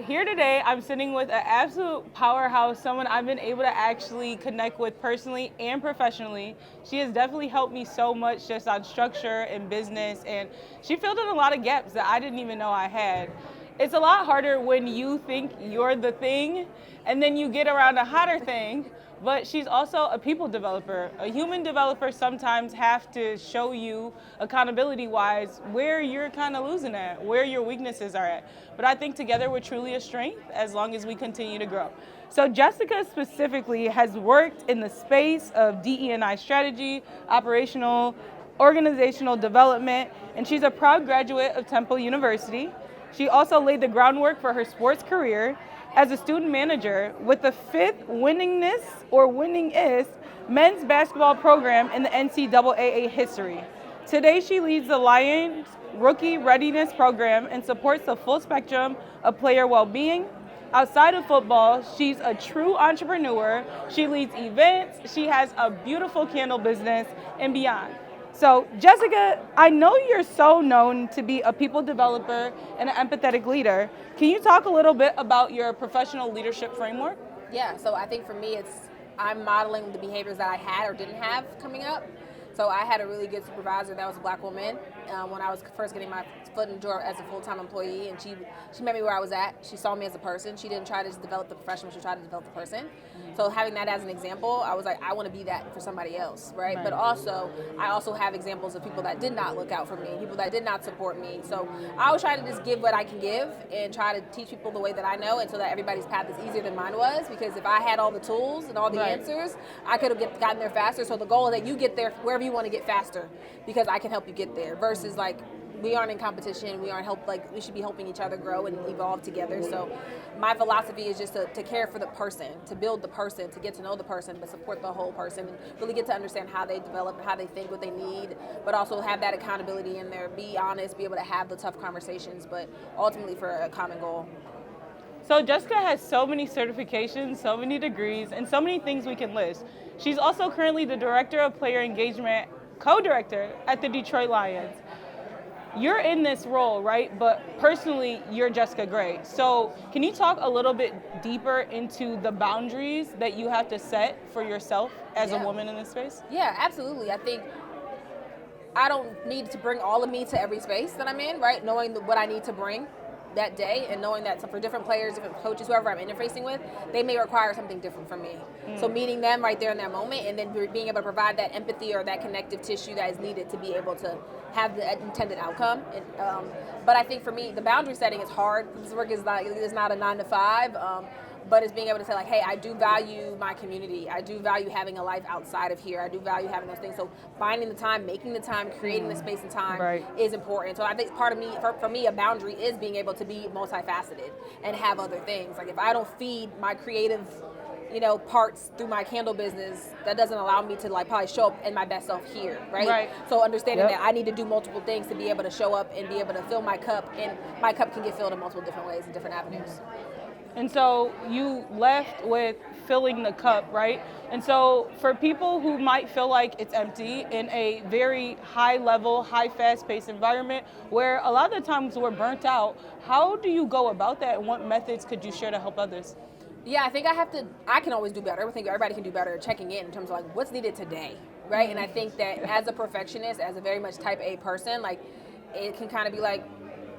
here today, I'm sitting with an absolute powerhouse, someone I've been able to actually connect with personally and professionally. She has definitely helped me so much just on structure and business, and she filled in a lot of gaps that I didn't even know I had. It's a lot harder when you think you're the thing, and then you get around a hotter thing. But she's also a people developer. A human developer sometimes have to show you accountability-wise where you're kind of losing at, where your weaknesses are at. But I think together we're truly a strength as long as we continue to grow. So Jessica specifically has worked in the space of DE&I strategy, operational, organizational development, and she's a proud graduate of Temple University. She also laid the groundwork for her sports career as a student manager with the 5th winningest men's basketball program in the NCAA history. Today she leads the Lions Rookie Readiness Program and supports the full spectrum of player well-being. Outside of football, she's a true entrepreneur. She leads events, she has a beautiful candle business, and beyond. So Jessica, I know you're so known to be a people developer and an empathetic leader. Can you talk a little bit about your professional leadership framework? Yeah, so I think for me, I'm modeling the behaviors that I had or didn't have coming up. So I had a really good supervisor that was a black woman when I was first getting my foot in the door as a full-time employee, and she met me where I was at. She saw me as a person. She didn't try to just develop the professional, she tried to develop the person. So having that as an example, I was like, I want to be that for somebody else, right? But also, I also have examples of people that did not look out for me, people that did not support me. So I always try to just give what I can give and try to teach people the way that I know, and so that everybody's path is easier than mine was, because if I had all the tools and all the answers, I could have gotten there faster. So the goal is that you get there wherever you want to get faster, because I can help you get there, versus like, we aren't in competition, we should be helping each other grow and evolve together. So my philosophy is just to care for the person, to build the person, to get to know the person, but support the whole person, and really get to understand how they develop, how they think, what they need, but also have that accountability in there, be honest, be able to have the tough conversations, but ultimately for a common goal. So Jessica has so many certifications, so many degrees, and so many things we can list. She's also currently the Director of Player Engagement, co-director at the Detroit Lions. You're in this role, right? But personally, you're Jessica Gray. So can you talk a little bit deeper into the boundaries that you have to set for yourself as a woman in this space? Yeah, absolutely. I think I don't need to bring all of me to every space that I'm in, right? Knowing what I need to bring that day, and knowing that for different players, different coaches, whoever I'm interfacing with, they may require something different from me. So meeting them right there in that moment, and then being able to provide that empathy or that connective tissue that is needed to be able to have the intended outcome. And, but I think for me, the boundary setting is hard. This work is not a 9 to 5. But it's being able to say, like, hey, I do value my community. I do value having a life outside of here. I do value having those things. So finding the time, making the time, creating the space and time is important. So I think part of me, for me, a boundary is being able to be multifaceted and have other things. Like if I don't feed my creative, parts through my candle business, that doesn't allow me to probably show up in my best self here, right? So understanding that I need to do multiple things to be able to show up and be able to fill my cup, and my cup can get filled in multiple different ways and different avenues. And so you left with filling the cup, right? And so for people who might feel like it's empty in a very high level, high fast-paced environment where a lot of the times we're burnt out, how do you go about that, and what methods could you share to help others? Yeah, I think I can always do better. I think everybody can do better checking in terms of what's needed today, right? And I think that as a perfectionist, as a very much type A person, it can kind of be like,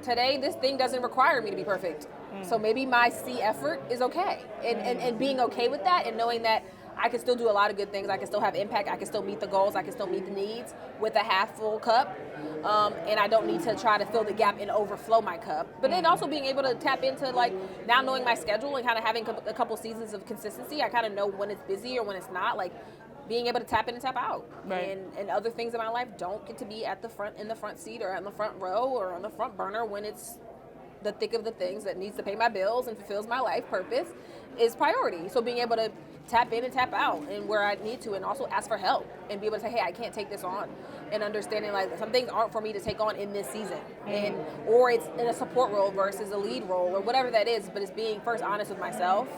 today this thing doesn't require me to be perfect. So maybe my C effort is okay. And being okay with that, and knowing that I can still do a lot of good things. I can still have impact. I can still meet the goals. I can still meet the needs with a half full cup. And I don't need to try to fill the gap and overflow my cup. But then also being able to tap into now knowing my schedule and kind of having a couple seasons of consistency, I kind of know when it's busy or when it's not. Being able to tap in and tap out. And other things in my life don't get to be in the front seat or in the front row or on the front burner when it's the thick of the things that needs to pay my bills and fulfills my life purpose is priority. So being able to tap in and tap out and where I need to, and also ask for help and be able to say, hey, I can't take this on, and understanding some things aren't for me to take on in this season, or it's in a support role versus a lead role or whatever that is, but it's being first honest with myself.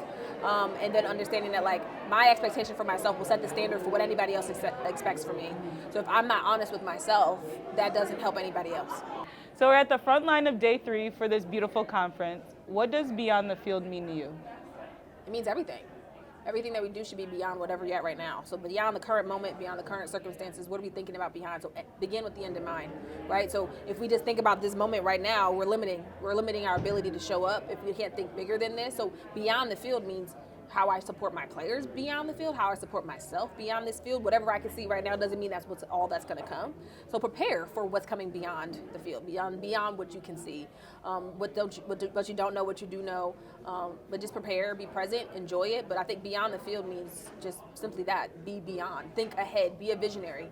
And then understanding that my expectation for myself will set the standard for what anybody else expects from me. So if I'm not honest with myself, that doesn't help anybody else. So we're at the front line of day 3 for this beautiful conference. what does beyond the field mean to you? It means everything. Everything that we do should be beyond whatever you're at right now. So beyond the current moment, beyond the current circumstances, what are we thinking about behind? So begin with the end in mind, right? So if we just think about this moment right now, we're limiting our ability to show up if we can't think bigger than this. So beyond the field means how I support my players beyond the field, how I support myself beyond this field. Whatever I can see right now doesn't mean that's what's all that's going to come. So prepare for what's coming beyond the field, beyond what you can see, what you don't know, what you do know. But just prepare, be present, enjoy it. But I think beyond the field means just simply that: be beyond, think ahead, be a visionary,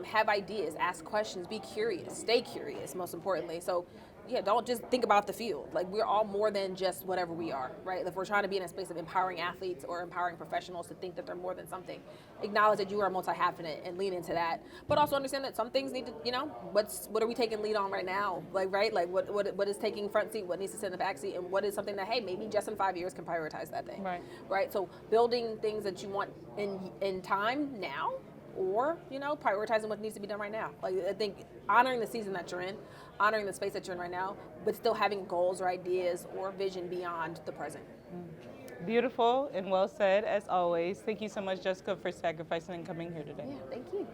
have ideas, ask questions, be curious, stay curious. Most importantly, so. Yeah, don't just think about the field. Like, we're all more than just whatever we are, right? If we're trying to be in a space of empowering athletes or empowering professionals to think that they're more than something, acknowledge that you are multi-hyphenate and lean into that. But also understand that some things need to, what are we taking lead on right now? Like, right? Like, what is taking front seat? What needs to sit in the back seat? And what is something that, hey, maybe just in 5 years can prioritize that thing, right? So building things that you want in time now, or prioritizing what needs to be done right now. Like, I think honoring the season that you're in, honoring the space that you're in right now, but still having goals or ideas or vision beyond the present. Beautiful and well said, as always. Thank you so much, Jessica, for sacrificing and coming here today. Yeah, thank you.